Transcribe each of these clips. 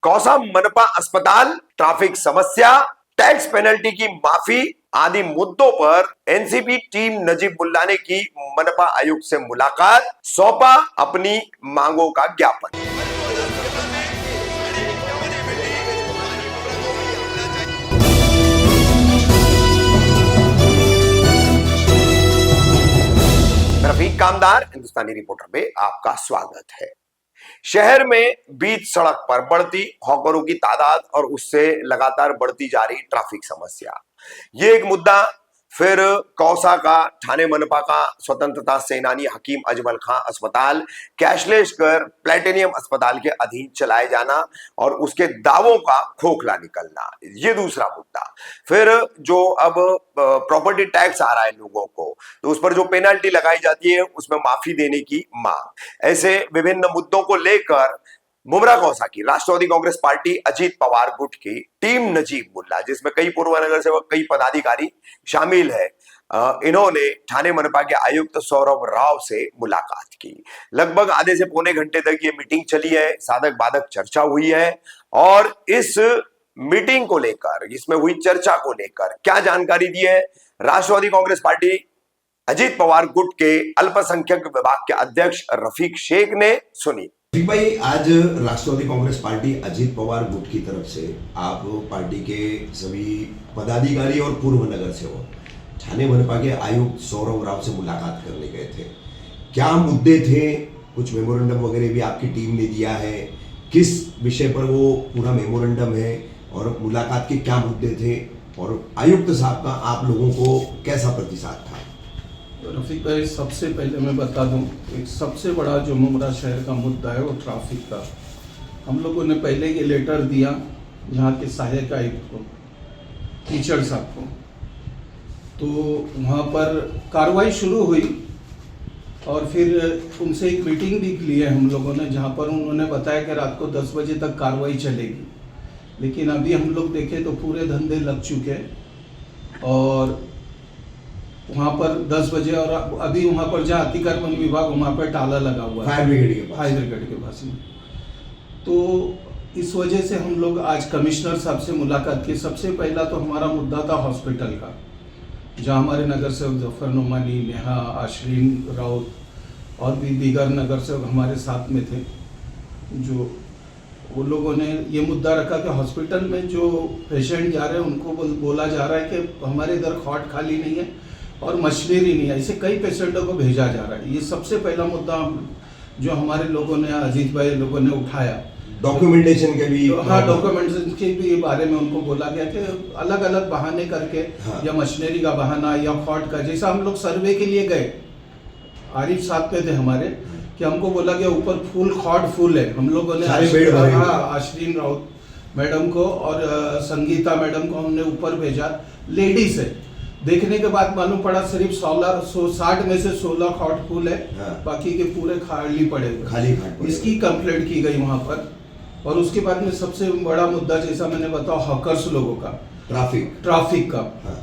कौसा मनपा अस्पताल, ट्रैफिक समस्या, टैक्स पेनल्टी की माफी आदि मुद्दों पर एनसीपी टीम नजीब मुल्ला ने की मनपा आयुक्त से मुलाकात, सौंपा अपनी मांगों का ज्ञापन। रफीक कामदार, हिंदुस्तानी रिपोर्टर में आपका स्वागत है। शहर में बीच सड़क पर बढ़ती हॉकरों की तादाद और उससे लगातार बढ़ती जा रही ट्रैफिक समस्या, ये एक मुद्दा। फिर कौसा का, ठाणे मनपा का स्वतंत्रता सेनानी हकीम अजमल खां अस्पताल कैशलेस कर प्लेटिनियम अस्पताल के अधीन चलाए जाना और उसके दावों का खोखला निकलना, ये दूसरा मुद्दा। फिर जो अब प्रॉपर्टी टैक्स आ रहा है लोगों को, तो उस पर जो पेनल्टी लगाई जाती है उसमें माफी देने की मांग। ऐसे विभिन्न मुद्दों को लेकर मुमरा कौसा की राष्ट्रवादी कांग्रेस पार्टी अजीत पवार गुट की टीम नजीब मुल्ला, जिसमें कई पूर्व नगर सेवक, कई पदाधिकारी शामिल है, इन्होंने ठाणे मनपा के आयुक्त सौरभ राव से मुलाकात की। लगभग आधे से पौने घंटे तक ये मीटिंग चली है, साधक बाधक चर्चा हुई है। और इस मीटिंग को लेकर, इसमें हुई चर्चा को लेकर क्या जानकारी दी है राष्ट्रवादी कांग्रेस पार्टी अजीत पवार गुट के अल्पसंख्यक विभाग के अध्यक्ष रफीक शेख ने, सुनी। रफीक भाई, आज राष्ट्रवादी कांग्रेस पार्टी अजीत पवार गुट की तरफ से आप पार्टी के सभी पदाधिकारी और पूर्व नगर सेवक ठाणे मनपा के आयुक्त सौरभ राव से मुलाकात करने गए थे। क्या मुद्दे थे? कुछ मेमोरेंडम वगैरह भी आपकी टीम ने दिया है, किस विषय पर वो पूरा मेमोरेंडम है और मुलाकात के क्या मुद्दे थे, और आयुक्त साहब का आप लोगों को कैसा प्रतिसाद था? रफीक भाई, सबसे पहले मैं बता दूं, एक सबसे बड़ा जो मुमरा शहर का मुद्दा है वो ट्रैफिक का। हम लोगों ने पहले ये लेटर दिया यहाँ के सहायक आयुक्त को, टीचर साहब को, तो वहाँ पर कार्रवाई शुरू हुई और फिर उनसे एक मीटिंग भी ली है हम लोगों ने, जहाँ पर उन्होंने बताया कि रात को 10 बजे तक कार्रवाई चलेगी। लेकिन अभी हम लोग देखें तो पूरे धंधे लग चुके हैं और वहाँ पर 10 बजे, और अभी वहाँ पर जहाँ अतिक्रमण विभाग वहाँ पर ताला लगा हुआ है, फायर ब्रिगेड के पास में। तो इस वजह से हम लोग आज कमिश्नर साहब से मुलाकात की। सबसे पहला तो हमारा मुद्दा था हॉस्पिटल का, जहाँ हमारे नगर सेवक जफर नुमानी, नेहा, आशरीन राउत और भी दीगर नगर सेवक हमारे साथ में थे, जो वो लोगों ने ये मुद्दा रखा कि हॉस्पिटल में जो पेशेंट जा रहे हैं उनको बोला जा रहा है कि हमारे इधर खॉट खाली नहीं है और मशीनरी नहीं है, ऐसे कई पेशेंटों को भेजा जा रहा है। ये सबसे पहला मुद्दा जो हमारे लोगों ने, अजीत भाई लोगों ने उठाया। डॉक्यूमेंटेशन के भी, हाँ, डॉक्यूमेंटेशन के भी बारे में उनको बोला गया कि अलग अलग बहाने करके, हाँ, या मशीनरी का बहाना या खॉट का, जैसा हम लोग सर्वे के लिए गए, आरिफ साथ में थे हमारे, कि हमको बोला गया ऊपर फुल खॉट फुल है। हम लोगों ने आशरीन राउत मैडम को और संगीता मैडम को हमने ऊपर भेजा, लेडीज है। देखने के बाद मालूम पड़ा सिर्फ 60 में से 16 खॉट फुल है, हाँ, बाकी के पूरे खाली पड़े, खाली खाट। इसकी कंप्लेंट की गई वहां पर। और उसके बाद में सबसे बड़ा मुद्दा, जैसा मैंने बताया, हॉकर्स लोगों का, ट्रैफिक का, हाँ।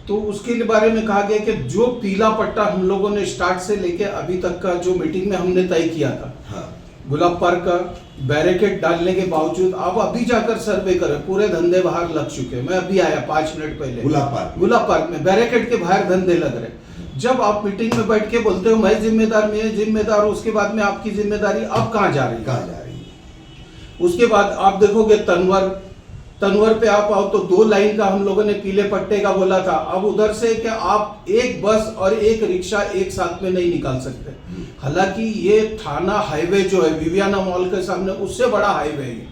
तो उसके बारे में कहा गया कि जो पीला पट्टा हम लोगों ने स्टार्ट से लेके अभी तक का जो मीटिंग में हमने तय किया था, हाँ, गुलाब पार्क का बैरिकेड डालने के बावजूद आप अभी जाकर सर्वे करें, पूरे धंधे बाहर लग चुके हैं। मैं अभी आया 5 मिनट पहले, गुलाब पार्क में बैरिकेड के बाहर धंधे लग रहे। जब आप मीटिंग में बैठ के बोलते हो मैं जिम्मेदार हूं, उसके बाद में आपकी जिम्मेदारी अब कहाँ जा रही है? उसके बाद आप देखोगे तनवर पे आप आओ तो 2 लाइन का हम लोगों ने पीले पट्टे का बोला था। अब उधर से कि आप एक बस और एक रिक्शा एक साथ में नहीं निकाल सकते। हालांकि ये थाना हाईवे जो है विवियाना मॉल के सामने, उससे बड़ा हाईवे है।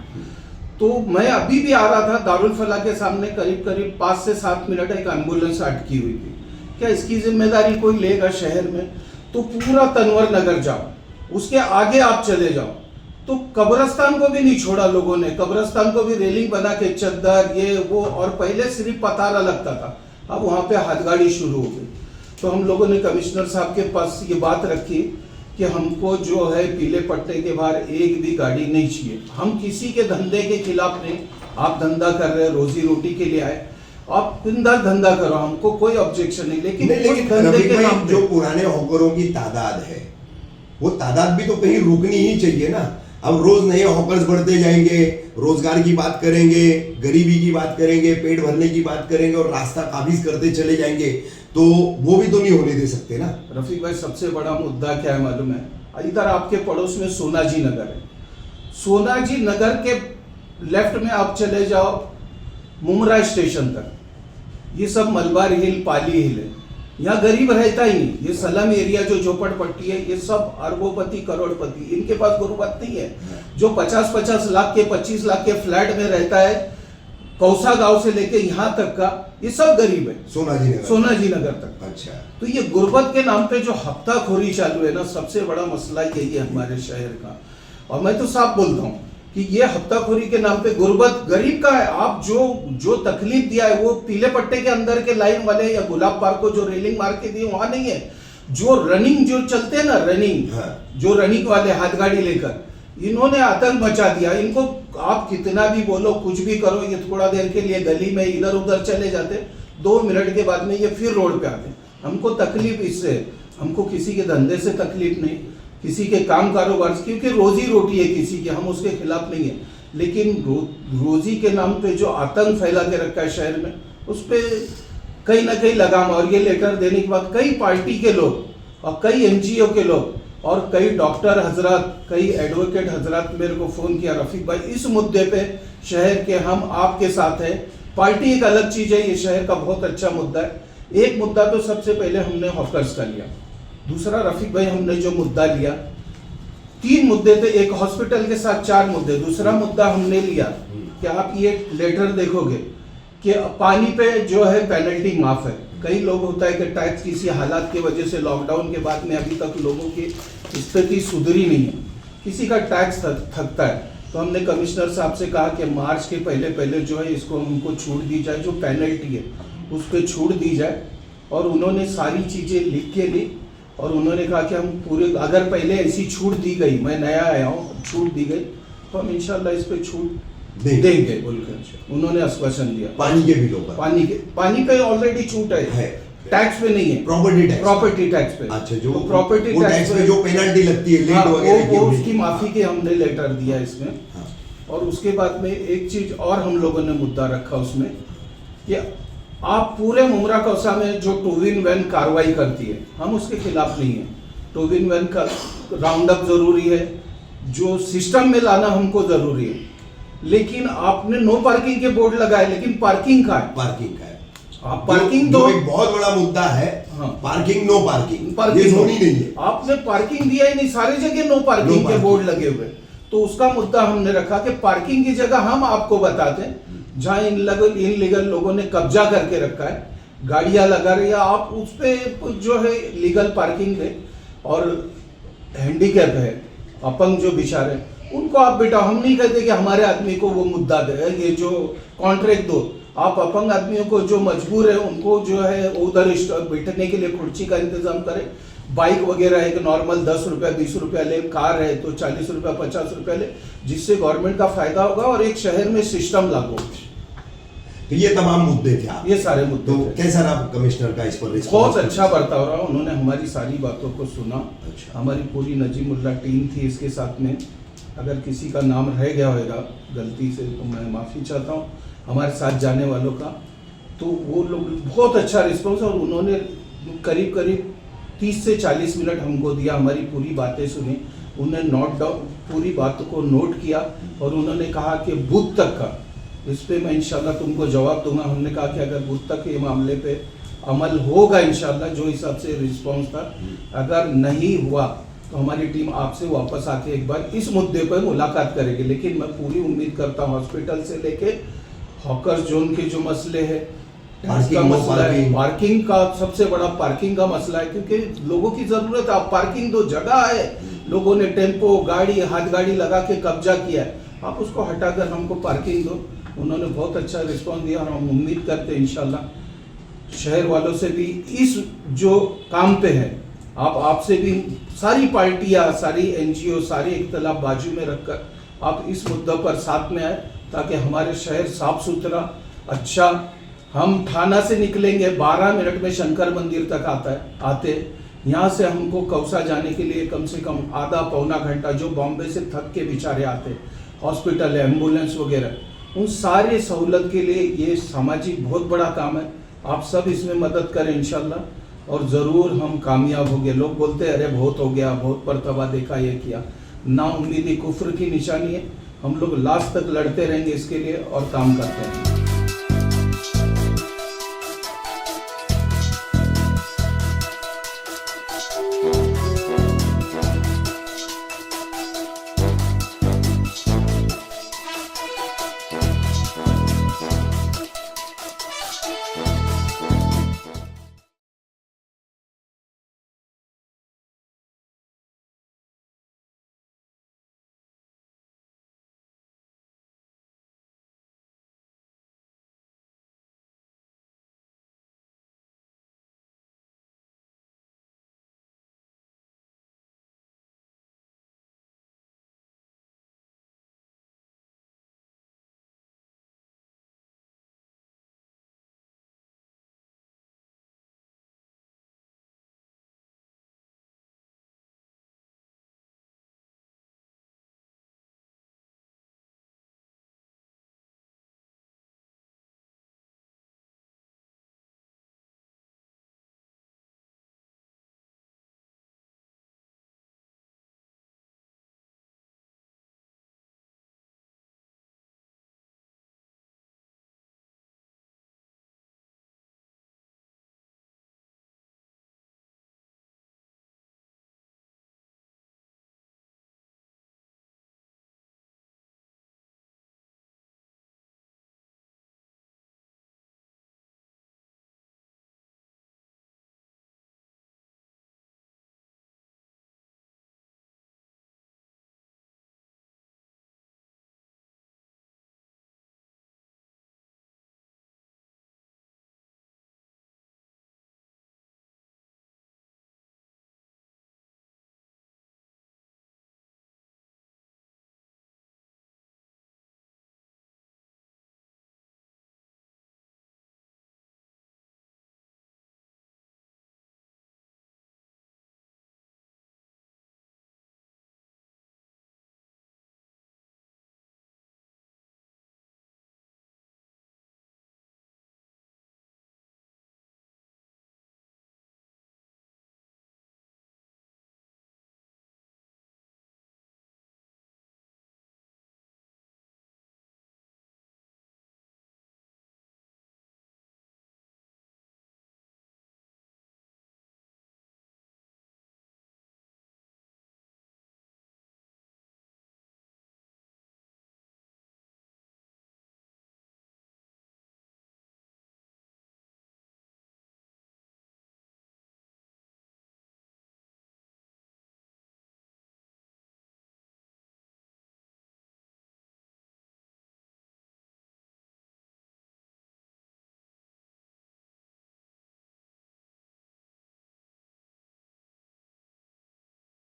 तो मैं अभी भी आ रहा था, दारुल फला के सामने करीब 5 से 7 मिनट एक एम्बुलेंस अटकी हुई थी। क्या इसकी जिम्मेदारी कोई लेगा शहर में? तो पूरा तनवर नगर जाओ, उसके आगे आप चले जाओ तो कब्रिस्तान को भी नहीं छोड़ा लोगों ने। कब्रिस्तान को भी रेलिंग बना के चद्दर ये वो, और पहले सिर्फ पतारा लगता था, अब वहां पे हाथगाड़ी शुरू हो गई। तो हम लोगों ने कमिश्नर साहब के पास ये बात रखी कि हमको जो है पीले पट्टे के बाहर एक भी गाड़ी नहीं चाहिए। हम किसी के धंधे के खिलाफ नहीं, आप धंधा कर रहे, रोजी रोटी के लिए आए, आप बिंदास धंधा करो, हमको कोई ऑब्जेक्शन नहीं। लेकिन धंधे के जो पुराने हॉकरों की तादाद है, वो तादाद भी तो कहीं रुकनी ही चाहिए ना। अब रोज नए हॉकर्स बढ़ते जाएंगे, रोजगार की बात करेंगे, गरीबी की बात करेंगे, पेट भरने की बात करेंगे और रास्ता काबिज करते चले जाएंगे, तो वो भी तो नहीं होने दे सकते ना। रफीक भाई, सबसे बड़ा मुद्दा क्या है मालूम है? इधर आपके पड़ोस में सोनाजी नगर है। सोनाजी नगर के लेफ्ट में आप चले जाओ मुमरा स्टेशन तक, ये सब मलबार हिल, पाली हिल है। यहाँ गरीब रहता ही नहीं। ये सलम एरिया जो झोपड़पट्टी है, ये सब अरबोपति करोड़पति, इनके पास गुरुपत नहीं है। जो 50-50 लाख के, 25 लाख के फ्लैट में रहता है, कौसा गांव से लेके यहाँ तक का, ये सब गरीब है। सोनाजी नगर तक। अच्छा, तो ये गुर्बत के नाम पे जो हफ्ताखोरी चालू है ना, सबसे बड़ा मसला यही है हमारे शहर का। और मैं तो साफ बोलता हूँ कि ये हफ्ताखोरी के नाम पे गुर्बत गरीब का है। आप जो तकलीफ दिया है वो पीले पट्टे के अंदर के लाइन वाले या गुलाब पार्क को जो रेलिंग मार के दिए वहां नहीं है। जो रनिंग जो चलते हैं ना, रनिंग, जो रनिंग वाले हाथ गाड़ी लेकर, इन्होंने आतंक मचा दिया। इनको आप कितना भी बोलो, कुछ भी करो, ये थोड़ा देर के लिए गली में इधर उधर चले जाते, 2 मिनट के बाद में ये फिर रोड पे आते। हमको तकलीफ इससे, हमको किसी के धंधे से तकलीफ नहीं, किसी के काम कारोबार से, क्योंकि रोजी रोटी है किसी की, हम उसके खिलाफ नहीं है। लेकिन रोजी के नाम पे जो आतंक फैला के रखा है शहर में, उस पर कहीं ना कहीं लगाम। और ये लेटर देने के बाद कई पार्टी के लोग और कई एनजीओ के लोग और कई डॉक्टर हजरात, कई एडवोकेट हजरात मेरे को फोन किया, रफीक भाई इस मुद्दे पे शहर के हम आपके साथ हैं। पार्टी एक अलग चीज है, ये शहर का बहुत अच्छा मुद्दा है। एक मुद्दा तो सबसे पहले हमने हॉकर्स का लिया। दूसरा रफीक भाई, हमने जो मुद्दा लिया, 3 मुद्दे थे, एक हॉस्पिटल के साथ 4 मुद्दे। दूसरा मुद्दा हमने लिया कि आप ये लेटर देखोगे कि पानी पे जो है पेनल्टी माफ है। कई लोग होता है कि टैक्स किसी हालात की वजह से लॉकडाउन के बाद में अभी तक लोगों की स्थिति सुधरी नहीं है, किसी का टैक्स थकता है। तो हमने कमिश्नर साहब से कहा कि मार्च के पहले जो है इसको हमको छूट दी जाए, जो पेनल्टी है उस पर छूट दी जाए। और उन्होंने सारी चीज़ें लिख के ली और उन्होंने कहा कि हम पूरे, अगर पहले ऐसी छूट दी गई, मैं नया आया हूँ, छूट दी गई तो हम इंशाल्लाह इस पे छूट देंगे बोलकर उन्होंने आश्वासन दिया। पानी के बिलों पर, पानी पे ऑलरेडी छूट है, टैक्स पे नहीं है, प्रॉपर्टी टैक्स पे। अच्छा, जो तो प्रॉपर्टी टैक्स पे जो पेनल्टी लगती है, लेट वगैरह की, वो उसकी माफी के हमने लेटर दिया इसमें। हाँ। और उसके बाद में एक चीज और हम लोगों ने मुद्दा रखा उसमें कि आप पूरे मुमरा कौसा में जो टोविन वैन कार्रवाई करती है, हम उसके खिलाफ नहीं है। टोविन वैन का राउंड अप जरूरी है, जो सिस्टम में लाना हमको जरूरी है। लेकिन आपने नो पार्किंग के बोर्ड लगाए, लेकिन पार्किंग का है, आप पार्किंग जो एक बहुत बड़ा मुद्दा है। हाँ। पार्किंग, नो पार्किंग, ये होनी नहीं है। आपने पार्किंग दिया ही नहीं, सारी जगह नो पार्किंग के बोर्ड लगे हुए। तो उसका मुद्दा हमने रखा कि पार्किंग की जगह हम आपको बताते हैं जहां इनलीगल लोगों ने कब्जा करके रखा है, गाड़ियां लगा रही है, आप उस पे जो है लीगल पार्किंग है। और हैंडीकैप है, अपंग जो बेचारे, उनको आप बेटा, हम नहीं कहते कि हमारे आदमी को वो मुद्दा दे, ये जो कॉन्ट्रैक्ट दो। आप अपंग आदमियों को जो मजबूर है उनको जो है उधर बैठने के लिए कुर्सी का इंतजाम करें। बाइक वगैरह है कि नॉर्मल 10 रुपया 20 रुपया ले, कार है तो 40 रुपया 50 रुपया ले, जिससे गवर्नमेंट का फायदा होगा और एक शहर में सिस्टम लागू होगा। तो ये तमाम मुद्दे थे, ये सारे मुद्दे तो कैसा रहा कमिश्नर का इस पर रिस्पॉन्स? बहुत अच्छा बर्ताव रहा, उन्होंने हमारी सारी बातों को सुना। अच्छा। हमारी पूरी नजीमुल्लाह टीम थी इसके साथ में। अगर किसी का नाम रह गया होगा गलती से तो मैं माफ़ी चाहता हूँ हमारे साथ जाने वालों का। तो वो लोग बहुत अच्छा रिस्पॉन्स, और उन्होंने करीब 30 से 40 मिनट हमको दिया, हमारी पूरी बातें सुनी, उन्होंने नोट डाउन पूरी बात को नोट किया और उन्होंने कहा कि बूथ तक का इस पे मैं इंशाल्लाह तुमको जवाब दूंगा। हमने कहा कि अगर बूथ तक ये मामले पे अमल होगा इंशाल्लाह, जो हिसाब से रिस्पॉन्स था, अगर नहीं हुआ तो हमारी टीम आपसे वापस आके एक बार इस मुद्दे पर मुलाकात करेगी। लेकिन मैं पूरी उम्मीद करता हूँ हॉस्पिटल से लेके हॉकर जोन के जो मसले है, का मसला है, पार्किंग का सबसे बड़ा पार्किंग का मसला है, क्योंकि लोगों की जरूरत है। पार्किंग दो, जगह है, लोगों ने टेम्पो गाड़ी हाथ गाड़ी लगा के कब्जा किया है, आप उसको हटाकर हमको पार्किंग दो। उन्होंने बहुत अच्छा रिस्पॉन्स दिया और हम उम्मीद करते हैं इंशाल्लाह शहर वालों से भी इस जो काम पे है, आपसे भी सारी पार्टियां, सारी एनजीओ, सारे इख्तलाफ बाजू में रखकर आप इस मुद्दे पर साथ में आए, ताकि हमारे शहर साफ सुथरा अच्छा। हम थाना से निकलेंगे 12 मिनट में शंकर मंदिर तक आते, यहाँ से हमको कौसा जाने के लिए कम से कम आधा पौना घंटा, जो बॉम्बे से थक के बेचारे आते, हॉस्पिटल, एम्बुलेंस वगैरह, उन सारी सहूलत के लिए ये सामाजिक बहुत बड़ा काम है। आप सब इसमें मदद करें इंशाल्लाह, और ज़रूर हम कामयाब होंगे। लोग बोलते हैं अरे बहुत हो गया, बहुत मर्तबा देखा, ये किया। ना उम्मीदी कुफ्र की निशानी है। हम लोग लास्ट तक लड़ते रहेंगे इसके लिए और काम करते हैं।